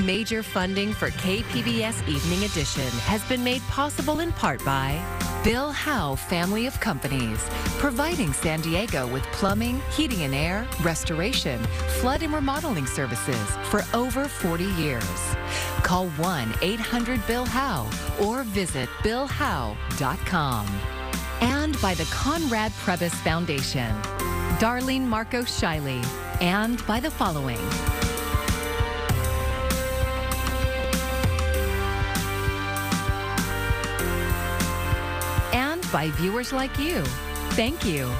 Major funding for KPBS Evening Edition has been made possible in part by Bill Howe Family of Companies, providing San Diego with plumbing, heating and air, restoration, flood and remodeling services for over 40 years. Call 1-800-BILL-HOWE or visit billhowe.com. And by the Conrad Prebys Foundation, Darlene Marco Shiley, and by the following. And by viewers like you. Thank you.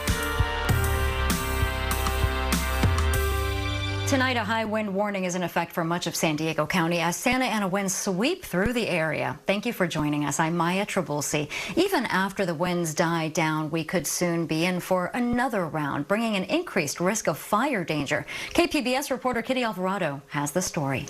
Tonight, a high wind warning is in effect for much of San Diego County as Santa Ana winds sweep through the area. Thank you for joining us. I'm Maya Trabulsi. Even after the winds die down, we could soon be in for another round, bringing an increased risk of fire danger. KPBS reporter Kitty Alvarado has the story.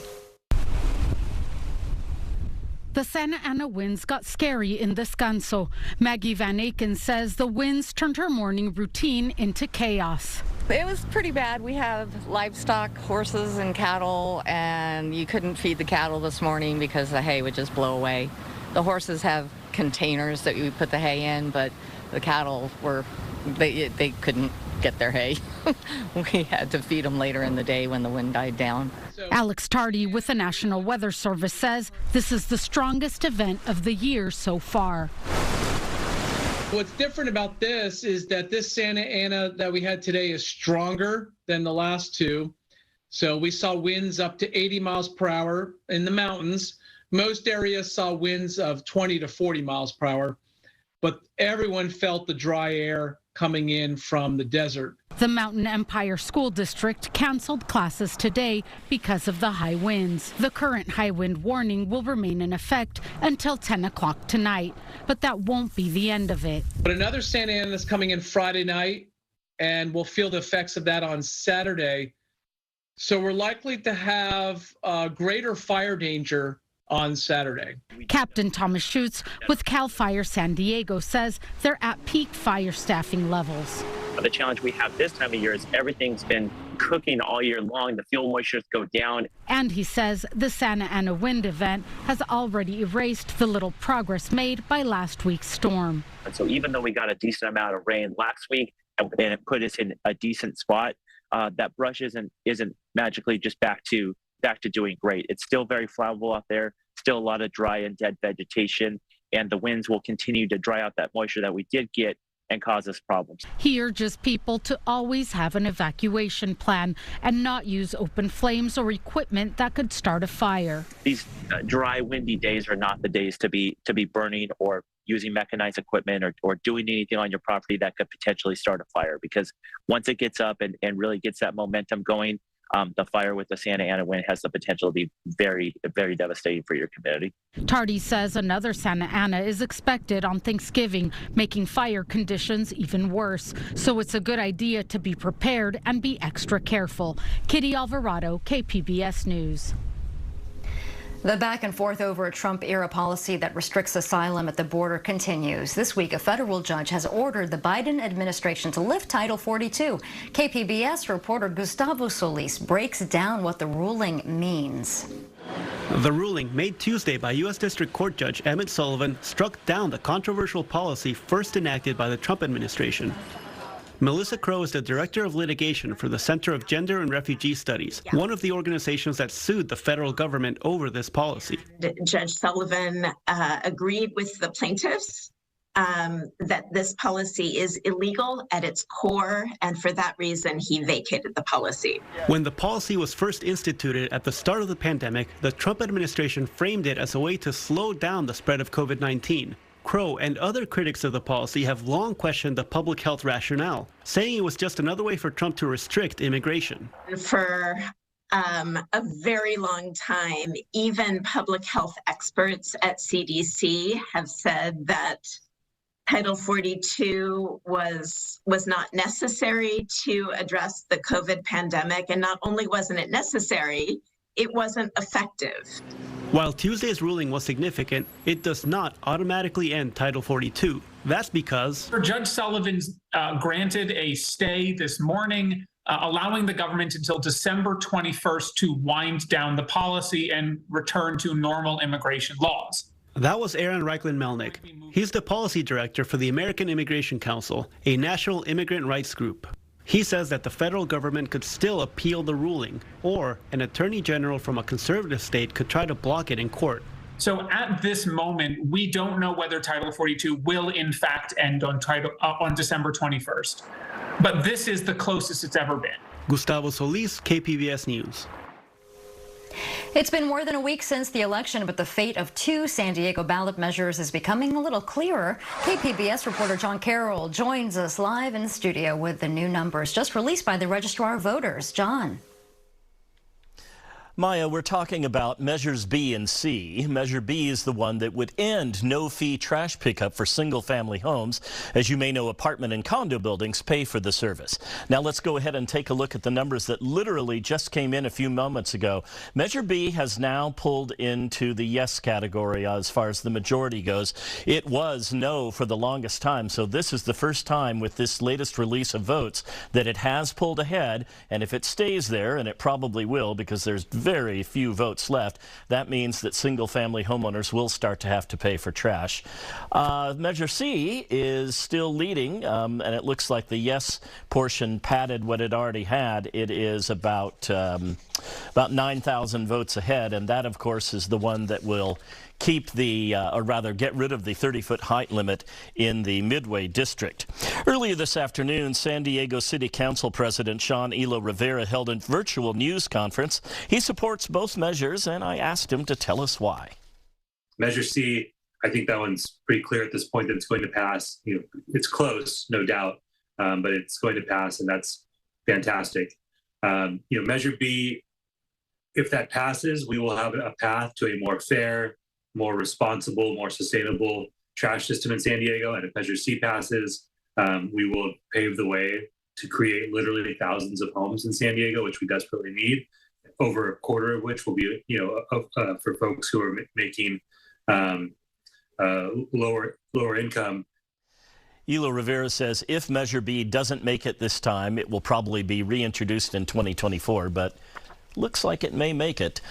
The Santa Ana winds got scary in Descanso. Maggie Van Aken says the winds turned her morning routine into chaos. It was pretty bad. We have livestock, horses and cattle, and you couldn't feed the cattle this morning because the hay would just blow away. The horses have containers that we put the hay in, but the cattle they couldn't get their hay. We had to feed them later in the day when the wind died down. Alex Tardy with the National Weather Service says this is the strongest event of the year so far. What's different about this is that this Santa Ana that we had today is stronger than the last two. So we saw winds up to 80 miles per hour in the mountains. Most areas saw winds of 20 to 40 miles per hour, but everyone felt the dry air coming in from the desert. The Mountain Empire School District canceled classes today because of the high winds. The current high wind warning will remain in effect until 10 o'clock tonight, but that won't be the end of it. But another Santa Ana is coming in Friday night, and we'll feel the effects of that on Saturday. So we're likely to have greater fire danger on Saturday. Captain Thomas Schutz with CAL FIRE San Diego says they're at peak fire staffing levels. The challenge we have this time of year is everything's been cooking all year long. The fuel moistures go down. And he says the Santa Ana wind event has already erased the little progress made by last week's storm. And so even though we got a decent amount of rain last week and it put us in a decent spot, that brush isn't magically just back to doing great. It's still very flammable out there, still a lot of dry and dead vegetation, and the winds will continue to dry out that moisture that we did get and cause us problems. He urges people to always have an evacuation plan and not use open flames or equipment that could start a fire. These dry, windy days are not the days to be burning or using mechanized equipment or doing anything on your property that could potentially start a fire, because once it gets up and really gets that momentum going, the fire with the Santa Ana wind has the potential to be very, very devastating for your community. Tardy says another Santa Ana is expected on Thanksgiving, making fire conditions even worse. So it's a good idea to be prepared and be extra careful. Kitty Alvarado, KPBS News. The back and forth over a Trump-era policy that restricts asylum at the border continues. This week, a federal judge has ordered the Biden administration to lift Title 42. KPBS reporter Gustavo Solis breaks down what the ruling means. The ruling, made Tuesday by U.S. District Court Judge Emmett Sullivan, struck down the controversial policy first enacted by the Trump administration. Melissa Crow is the Director of Litigation for the Center of Gender and Refugee Studies, one of the organizations that sued the federal government over this policy. Judge Sullivan agreed with the plaintiffs that this policy is illegal at its core, and for that reason, he vacated the policy. When the policy was first instituted at the start of the pandemic, the Trump administration framed it as a way to slow down the spread of COVID-19. Crow and other critics of the policy have long questioned the public health rationale, saying it was just another way for Trump to restrict immigration. For a very long time, even public health experts at CDC have said that Title 42 was not necessary to address the COVID pandemic, and not only wasn't it necessary, it wasn't effective. While Tuesday's ruling was significant, it does not automatically end Title 42. That's because Judge Sullivan granted a stay this morning allowing the government until December 21st to wind down the policy and return to normal immigration laws. That was Aaron Reichlin-Melnick. He's the policy director for the American Immigration Council, a national immigrant rights group. He says that the federal government could still appeal the ruling, or an attorney general from a conservative state could try to block it in court. So at this moment, we don't know whether Title 42 will in fact end on December 21st. But this is the closest it's ever been. Gustavo Solis, KPBS News. It's been more than a week since the election, but the fate of 2 San Diego ballot measures is becoming a little clearer. KPBS reporter John Carroll joins us live in the studio with the new numbers just released by the Registrar of Voters. John. Maya, we're talking about Measures B and C. Measure B is the one that would end no-fee trash pickup for single-family homes. As you may know, apartment and condo buildings pay for the service. Now let's go ahead and take a look at the numbers that literally just came in a few moments ago. Measure B has now pulled into the yes category as far as the majority goes. It was no for the longest time, so this is the first time with this latest release of votes that it has pulled ahead, and if it stays there, and it probably will because there's very few votes left, that means that single-family homeowners will start to have to pay for trash. Measure C is still leading, and it looks like the yes portion padded what it already had. It is about 9,000 votes ahead, and that, of course, is the one that will keep the, or rather get rid of the 30-foot height limit in the Midway District. Earlier this afternoon, San Diego City Council President Sean Elo Rivera held a virtual news conference. He supports both measures, and I asked him to tell us why. Measure C, I think that one's pretty clear at this point that it's going to pass. You know, it's close, no doubt, but it's going to pass, and that's fantastic. Measure B, if that passes, we will have a path to a more fair, more responsible, more sustainable trash system in San Diego. And if Measure C passes, we will pave the way to create literally thousands of homes in San Diego, which we desperately need, over a quarter of which will be, for folks who are making lower income. Elo Rivera says if Measure B doesn't make it this time, it will probably be reintroduced in 2024, but looks like it may make it.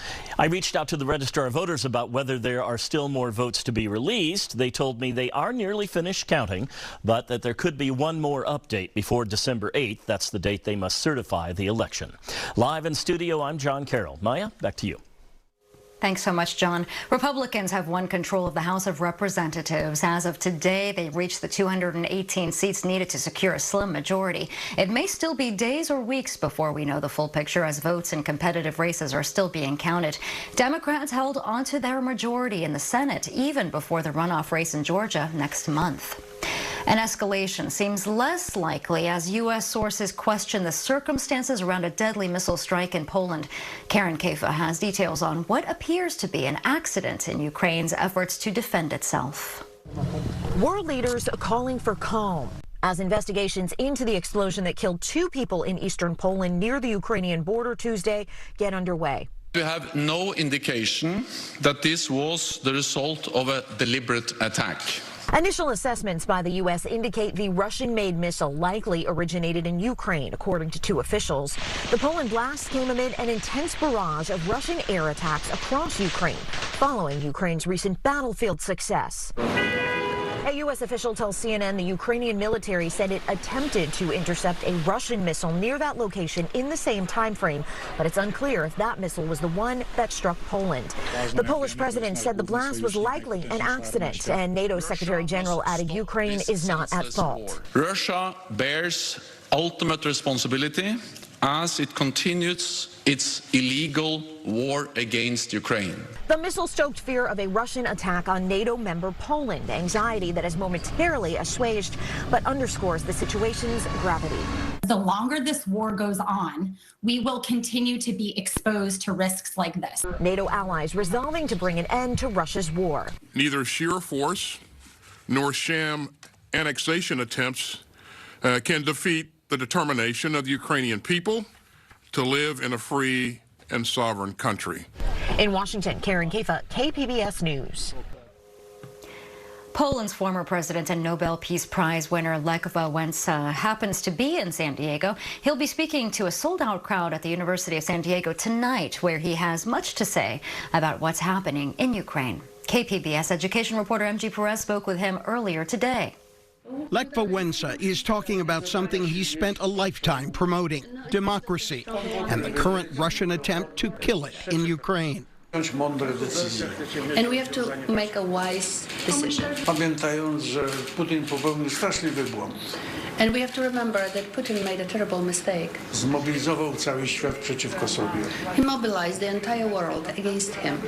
I reached out to the Registrar of Voters about whether there are still more votes to be released. They told me they are nearly finished counting, but that there could be one more update before December 8th. That's the date they must certify the election. Live in studio, I'm John Carroll. Maya, back to you. Thanks so much, John. Republicans have won control of the House of Representatives. As of today, they reached the 218 seats needed to secure a slim majority. It may still be days or weeks before we know the full picture, as votes in competitive races are still being counted. Democrats held onto their majority in the Senate, even before the runoff race in Georgia next month. An escalation seems less likely as U.S. sources question the circumstances around a deadly missile strike in Poland. Karen Kafa has details on what appears to be an accident in Ukraine's efforts to defend itself. World leaders calling for calm as investigations into the explosion that killed 2 people in eastern Poland near the Ukrainian border Tuesday get underway. We have no indication that this was the result of a deliberate attack. Initial assessments by the U.S. indicate the Russian-made missile likely originated in Ukraine, according to 2 officials. The Poland blast came amid an intense barrage of Russian air attacks across Ukraine, following Ukraine's recent battlefield success. A U.S. official tells CNN the Ukrainian military said it attempted to intercept a Russian missile near that location in the same time frame, but it's unclear if that missile was the one that struck Poland. The Polish president said the blast was likely an accident, and NATO Secretary General added Ukraine is not at fault. Russia bears ultimate responsibility as it continues its illegal war against Ukraine. The missile stoked fear of a Russian attack on NATO member Poland, anxiety that has momentarily assuaged, but underscores the situation's gravity. The longer this war goes on, we will continue to be exposed to risks like this. NATO allies resolving to bring an end to Russia's war. Neither sheer force nor sham annexation attempts can defeat the determination of the Ukrainian people to live in a free and sovereign country. In Washington, Karen Kafa, KPBS News. Poland's former president and Nobel Peace Prize winner Lech Wałęsa happens to be in San Diego. He'll be speaking to a sold-out crowd at the University of San Diego tonight, where he has much to say about what's happening in Ukraine. KPBS education reporter MG Perez spoke with him earlier today. Lech Wałęsa is talking about something he's spent a lifetime promoting, democracy, and the current Russian attempt to kill it in Ukraine. And we have to make a wise decision. Pamiętając, że Putin popełnił straszliwy błąd. And we have to remember that Putin made a terrible mistake. Zmobilizował cały świat przeciwko sobie. He mobilized the entire world against him.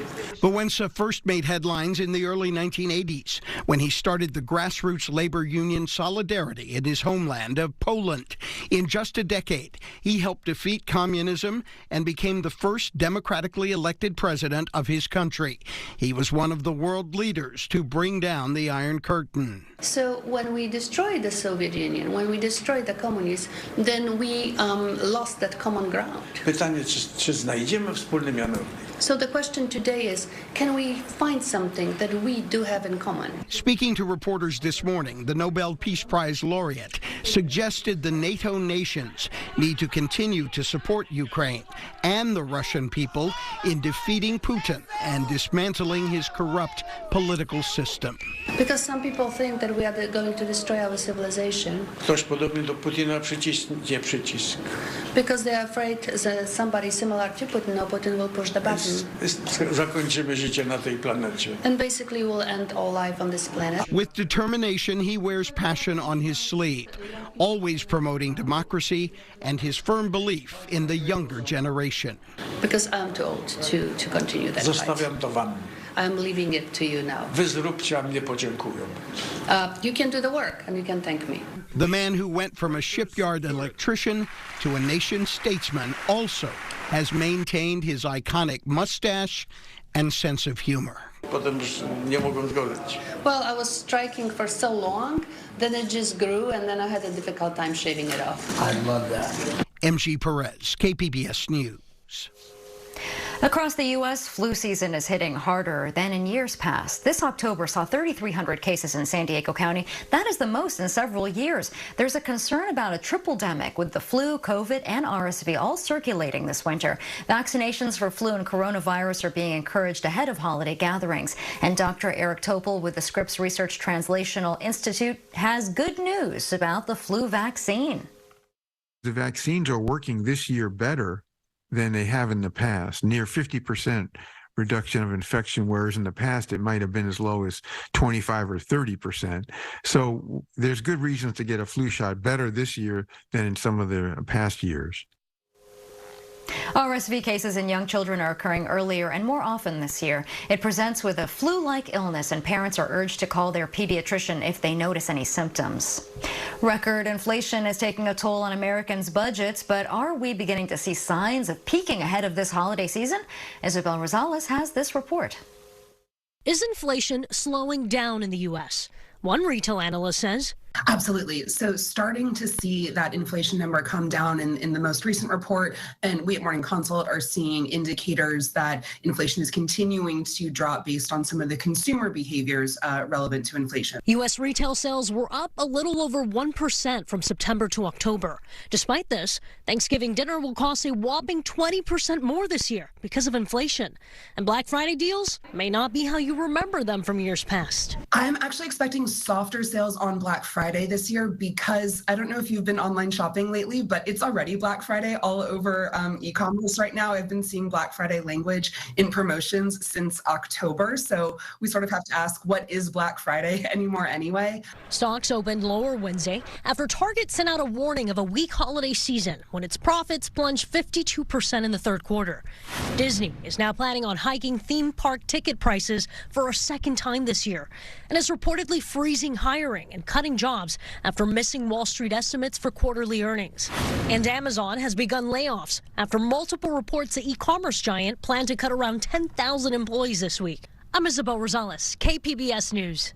Wałęsa first made headlines in the early 1980s when he started the grassroots labor union Solidarity in his homeland of Poland. In just a decade, he helped defeat communism and became the first democratically elected president of his country. He was one of the world leaders to bring down the Iron Curtain. So when we destroyed the Soviet Union, when we destroyed the communists, then we lost that common ground. Pytanie, czy znajdziemy wspólny mianownik? So the question today is, can we find something that we do have in common? Speaking to reporters this morning, the Nobel Peace Prize laureate suggested the NATO nations need to continue to support Ukraine and the Russian people in defeating Putin and dismantling his corrupt political system. Because some people think that we are going to destroy our civilization. Ktoś podobny do Putina przyciśnie przycisk. Because they are afraid that somebody similar to Putin or Putin will push the button. Zakończymy życie na tej planecie. And basically we'll end all life on this planet. With determination, he wears passion on his sleeve, always promoting democracy and his firm belief in the younger generation. Because I'm too old to continue that Zostawiam to wam. I'm leaving it to you now. Wy zróbcie, a mnie podziękują. You can do the work and you can thank me. The man who went from a shipyard electrician to a nation statesman also has maintained his iconic mustache and sense of humor. Potem już nie mogłem zgodzić. Well, I was striking for so long, then it just grew, and then I had a difficult time shaving it off. I love that. MG Perez, KPBS News. Across the U.S., flu season is hitting harder than in years past. This October saw 3,300 cases in San Diego County. That is the most in several years. There's a concern about a triple-demic with the flu, COVID, and RSV all circulating this winter. Vaccinations for flu and coronavirus are being encouraged ahead of holiday gatherings. And Dr. Eric Topol with the Scripps Research Translational Institute has good news about the flu vaccine. The vaccines are working this year better than they have in the past. Near 50% reduction of infection, whereas in the past it might have been as low as 25 or 30%. So there's good reasons to get a flu shot better this year than in some of the past years. RSV cases in young children are occurring earlier and more often this year. It presents with a flu-like illness, and parents are urged to call their pediatrician if they notice any symptoms. Record inflation is taking a toll on Americans' budgets, but are we beginning to see signs of peaking ahead of this holiday season? Isabel Rosales has this report. Is inflation slowing down in the U.S.? One retail analyst says. Absolutely. So starting to see that inflation number come down in the most recent report, and we at Morning Consult are seeing indicators that inflation is continuing to drop based on some of the consumer behaviors relevant to inflation. U.S. retail sales were up a little over 1% from September to October. Despite this, Thanksgiving dinner will cost a whopping 20% more this year because of inflation. And Black Friday deals may not be how you remember them from years past. I'm actually expecting softer sales on Black Friday this year because I don't know if you've been online shopping lately, but it's already Black Friday all over e-commerce right now. I've been seeing Black Friday language in promotions since October. So we sort of have to ask, what is Black Friday anymore anyway? Stocks opened lower Wednesday after Target sent out a warning of a weak holiday season when its profits plunged 52% in the third quarter. Disney is now planning on hiking theme park ticket prices for a second time this year and is reportedly freezing hiring and cutting jobs after missing Wall Street estimates for quarterly earnings. And Amazon has begun layoffs after multiple reports the e-commerce giant planned to cut around 10,000 employees this week. I'm Isabel Rosales, KPBS News.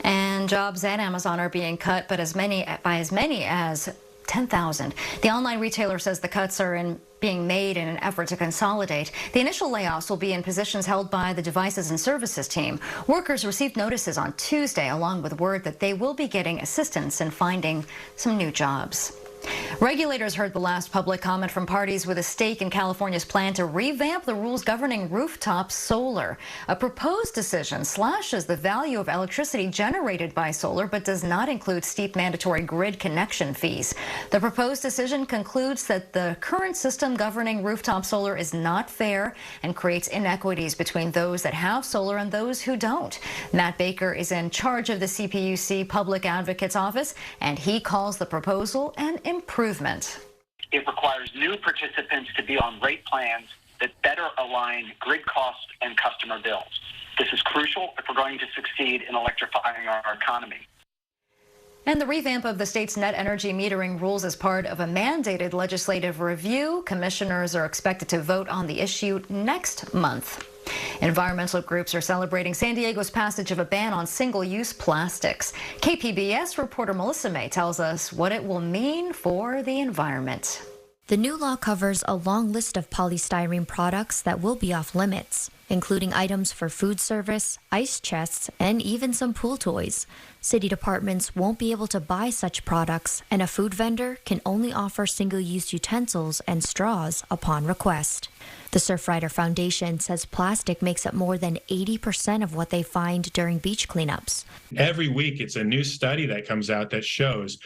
And jobs at Amazon are being cut, but by as many as 10,000. The online retailer says the cuts are being made in an effort to consolidate. The initial layoffs will be in positions held by the devices and services team. Workers received notices on Tuesday, along with word that they will be getting assistance in finding some new jobs. Regulators heard the last public comment from parties with a stake in California's plan to revamp the rules governing rooftop solar. A proposed decision slashes the value of electricity generated by solar, but does not include steep mandatory grid connection fees. The proposed decision concludes that the current system governing rooftop solar is not fair and creates inequities between those that have solar and those who don't. Matt Baker is in charge of the CPUC Public Advocate's Office, and he calls the proposal an improvement. It requires new participants to be on rate plans that better align grid costs and customer bills. This is crucial if we're going to succeed in electrifying our economy. And the revamp of the state's net energy metering rules is part of a mandated legislative review. Commissioners are expected to vote on the issue next month. Environmental groups are celebrating San Diego's passage of a ban on single-use plastics. KPBS reporter Melissa May tells us what it will mean for the environment. The new law covers a long list of polystyrene products that will be off limits, including items for food service, ice chests, and even some pool toys. City departments won't be able to buy such products, and a food vendor can only offer single-use utensils and straws upon request. The Surfrider Foundation says plastic makes up more than 80% of what they find during beach cleanups. Every week, it's a new study that comes out that shows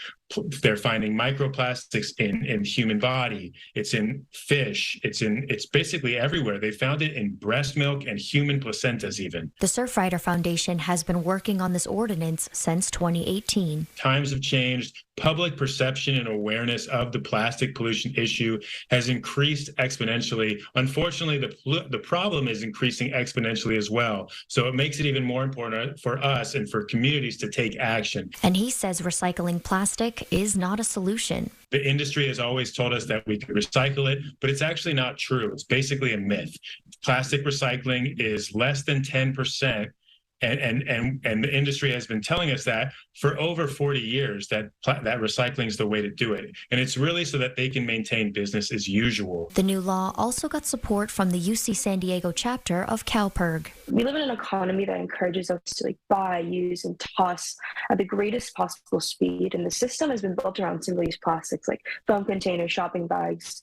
they're finding microplastics in human body. It's in fish. It's basically everywhere. They found it in breast milk and human placentas even. The Surfrider Foundation has been working on this ordinance since 2018. Times have changed. Public perception and awareness of the plastic pollution issue has increased exponentially. Unfortunately, the problem is increasing exponentially as well. So it makes it even more important for us and for communities to take action. And he says recycling plastic is not a solution. The industry has always told us that we could recycle it, but it's actually not true. It's basically a myth. Plastic recycling is less than 10%. And the industry has been telling us that for over 40 years, that recycling is the way to do it. And it's really so that they can maintain business as usual. The new law also got support from the UC San Diego chapter of CalPERG. We live in an economy that encourages us to buy, use, and toss at the greatest possible speed. And the system has been built around single-use plastics like foam containers, shopping bags,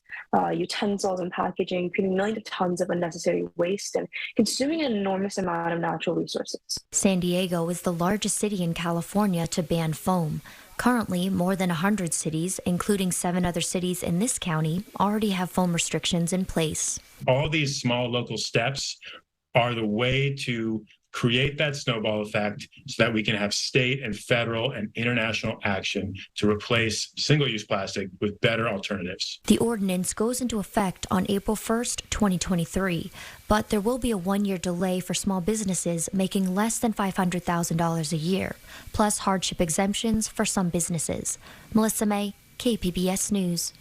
utensils, and packaging, creating millions of tons of unnecessary waste and consuming an enormous amount of natural resources. San Diego is the largest city in California to ban foam. Currently, more than 100 cities, including 7 other cities in this county, already have foam restrictions in place. All these small local steps are the way to create that snowball effect so that we can have state and federal and international action to replace single-use plastic with better alternatives. The ordinance goes into effect on April 1st, 2023, but there will be a 1-year delay for small businesses making less than $500,000 a year, plus hardship exemptions for some businesses. Melissa May, KPBS News.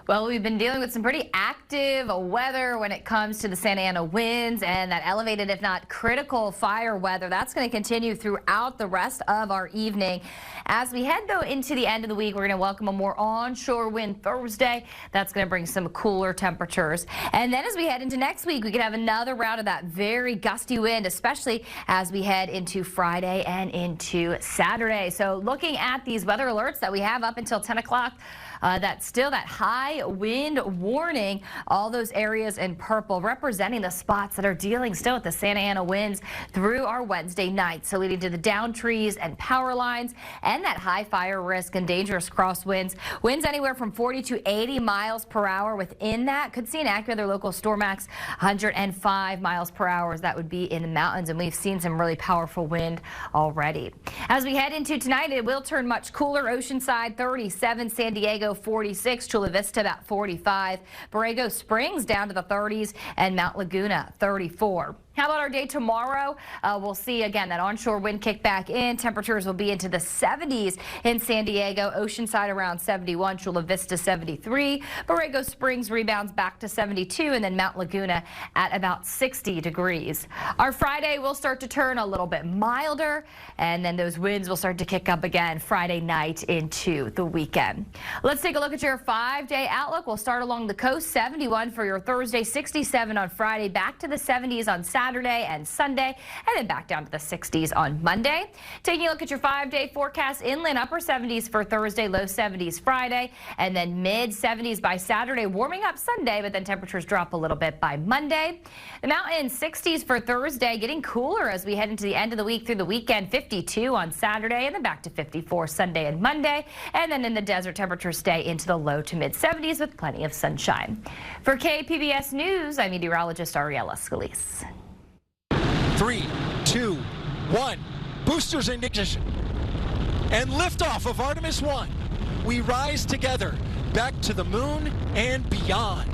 Well, we've been dealing with some pretty active weather when it comes to the Santa Ana winds and that elevated, if not critical, fire weather. That's going to continue throughout the rest of our evening. As we head, though, into the end of the week, we're going to welcome a more onshore wind Thursday. That's going to bring some cooler temperatures. And then as we head into next week, we could have another round of that very gusty wind, especially as we head into Friday and into Saturday. So looking at these weather alerts that we have up until 10 o'clock, that's still that high wind warning. All those areas in purple representing the spots that are dealing still with the Santa Ana winds through our Wednesday night. So leading to the down trees and power lines and that high fire risk and dangerous crosswinds. Winds anywhere from 40 to 80 miles per hour within that. Could see an accurate their local storm max 105 miles per hour. That would be in the mountains, and we've seen some really powerful wind already. As we head into tonight, it will turn much cooler. Oceanside 37, San Diego 46, Chula Vista about 45, Borrego Springs down to the 30s, and Mount Laguna 34. How about our day tomorrow? We'll see again that onshore wind kick back in. Temperatures will be into the 70s in San Diego, Oceanside around 71, Chula Vista 73, Borrego Springs rebounds back to 72, and then Mount Laguna at about 60 degrees. Our Friday will start to turn a little bit milder, and then those winds will start to kick up again Friday night into the weekend. Let's take a look at your 5-day outlook. We'll start along the coast, 71 for your Thursday, 67 on Friday, back to the 70s on Saturday and Sunday, and then back down to the 60s on Monday. Taking a look at your 5-day forecast, inland upper 70s for Thursday, low 70s Friday, and then mid 70s by Saturday, warming up Sunday, but then temperatures drop a little bit by Monday. The mountains 60s for Thursday, getting cooler as we head into the end of the week through the weekend, 52 on Saturday, and then back to 54 Sunday and Monday. And then in the desert, temperatures stay into the low to mid 70s with plenty of sunshine. For KPBS News, I'm meteorologist Ariella Scalise. 3, 2, 1. Boosters in ignition. And liftoff of Artemis 1. We rise together back to the moon and beyond.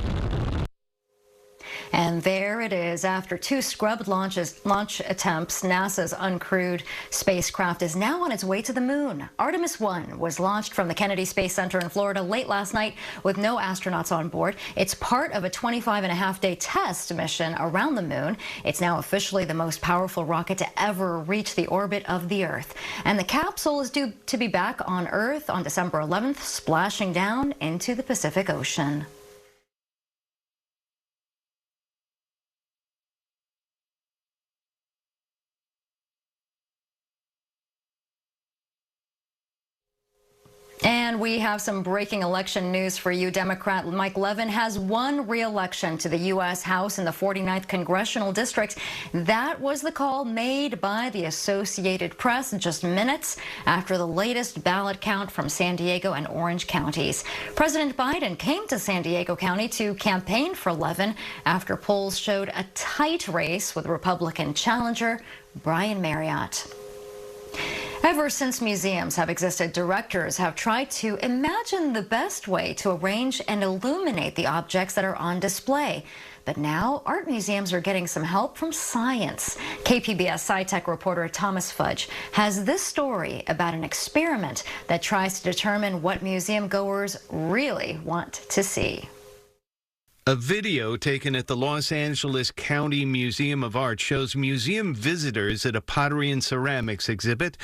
And there it is. After 2 scrubbed launch attempts, NASA's uncrewed spacecraft is now on its way to the moon. Artemis 1 was launched from the Kennedy Space Center in Florida late last night with no astronauts on board. It's part of a 25.5-day test mission around the moon. It's now officially the most powerful rocket to ever reach the orbit of the Earth. And the capsule is due to be back on Earth on December 11th, splashing down into the Pacific Ocean. And we have some breaking election news for you. Democrat Mike Levin has won re-election to the U.S. House in the 49th Congressional District. That was the call made by the Associated Press just minutes after the latest ballot count from San Diego and Orange counties. President Biden came to San Diego County to campaign for Levin after polls showed a tight race with Republican challenger Brian Marriott. Ever since museums have existed, directors have tried to imagine the best way to arrange and illuminate the objects that are on display. But now, art museums are getting some help from science. KPBS SciTech reporter Thomas Fudge has this story about an experiment that tries to determine what museum goers really want to see. A video taken at the Los Angeles County Museum of Art shows museum visitors at a pottery and ceramics exhibit.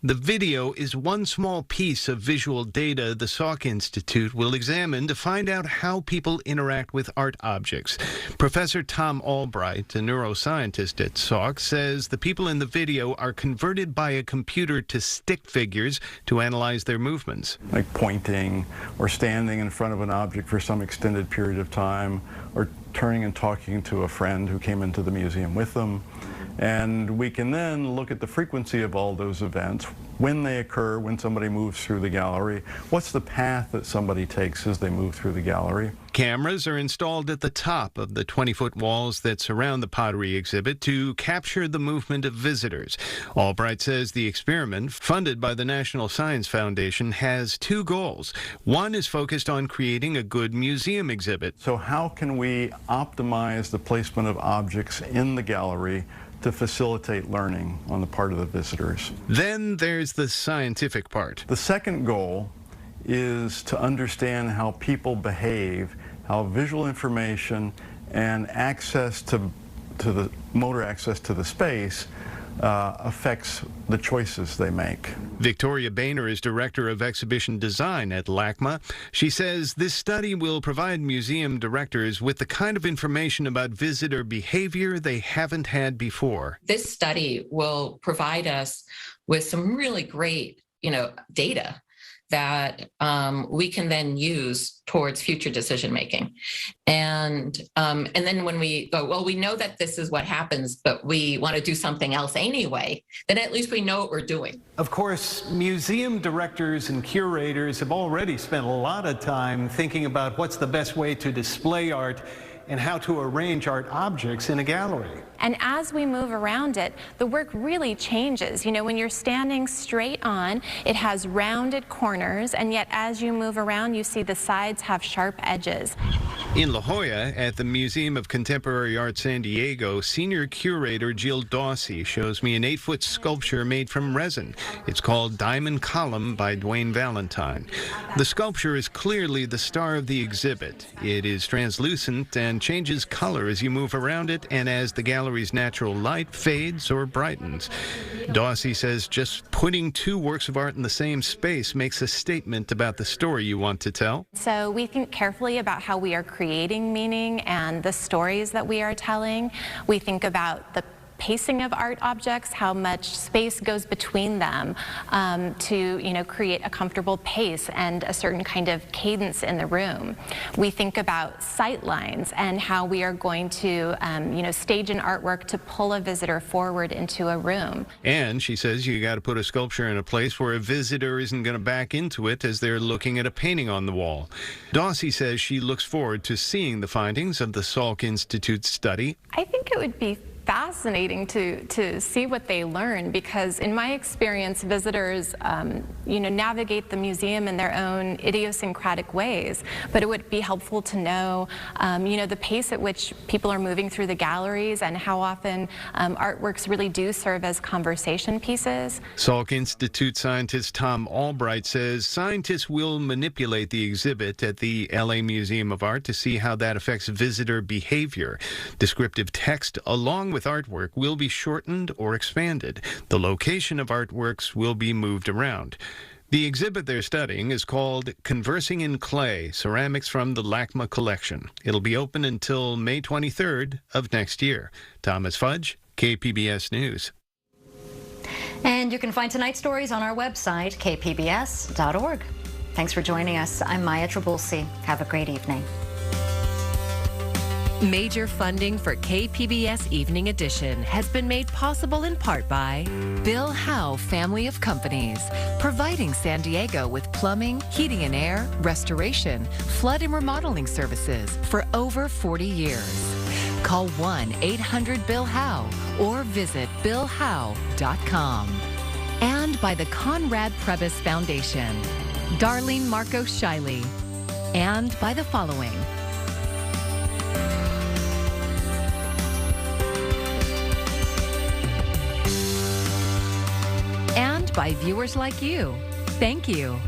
The video is one small piece of visual data the Salk Institute will examine to find out how people interact with art objects. Professor Tom Albright, a neuroscientist at Salk, says the people in the video are converted by a computer to stick figures to analyze their movements. Like pointing or standing in front of an object for some extended period of time, or turning and talking to a friend who came into the museum with them. And we can then look at the frequency of all those events, when they occur, when somebody moves through the gallery, what's the path that somebody takes as they move through the gallery. Cameras are installed at the top of the 20-foot walls that surround the pottery exhibit to capture the movement of visitors. Albright says the experiment, funded by the National Science Foundation, has 2 goals. One is focused on creating a good museum exhibit. So how can we optimize the placement of objects in the gallery to facilitate learning on the part of the visitors? Then there's the scientific part. The second goal is to understand how people behave, how visual information and access to the motor access to the space affects the choices they make. Victoria Boehner is Director of Exhibition Design at LACMA. She says this study will provide museum directors with the kind of information about visitor behavior they haven't had before. This study will provide us with some really great, data that we can then use towards future decision making. And then when we go, well, we know that this is what happens, but we want to do something else anyway, then at least we know what we're doing. Of course, museum directors and curators have already spent a lot of time thinking about what's the best way to display art and how to arrange art objects in a gallery. And as we move around it, the work really changes. You know, when you're standing straight on, it has rounded corners, and yet as you move around, you see the sides have sharp edges. In La Jolla, at the Museum of Contemporary Art San Diego, senior curator Jill Dawsey shows me an 8-foot sculpture made from resin. It's called Diamond Column by Dwayne Valentine. The sculpture is clearly the star of the exhibit. It is translucent and changes color as you move around it and as the gallery's natural light fades or brightens. Dawsey says just putting two works of art in the same space makes a statement about the story you want to tell. So we think carefully about how we are creating meaning and the stories that we are telling. We think about the pacing of art objects, how much space goes between them to create a comfortable pace and a certain kind of cadence in the room. We think about sight lines and how we are going to stage an artwork to pull a visitor forward into a room. And she says you got to put a sculpture in a place where a visitor isn't going to back into it as they're looking at a painting on the wall. Dawsey says she looks forward to seeing the findings of the Salk Institute study. I think it would be fascinating to see what they learn, because in my experience, visitors navigate the museum in their own idiosyncratic ways, but it would be helpful to know the pace at which people are moving through the galleries and how often artworks really do serve as conversation pieces. Salk Institute scientist Tom Albright says scientists will manipulate the exhibit at the LA Museum of Art to see how that affects visitor behavior. Descriptive text along with artwork will be shortened or expanded. The location of artworks will be moved around. The exhibit they're studying is called Conversing in Clay, Ceramics from the LACMA Collection. It'll be open until May 23rd of next year. Thomas Fudge, KPBS News. And you can find tonight's stories on our website, kpbs.org. Thanks for joining us. I'm Maya Trabulsi. Have a great evening. Major funding for KPBS Evening Edition has been made possible in part by Bill Howe Family of Companies, providing San Diego with plumbing, heating and air, restoration, flood and remodeling services for over 40 years. Call 1-800-BILL-HOWE or visit billhowe.com. And by the Conrad Prebys Foundation, Darlene Marcos Shiley. And by the following: and by viewers like you. Thank you.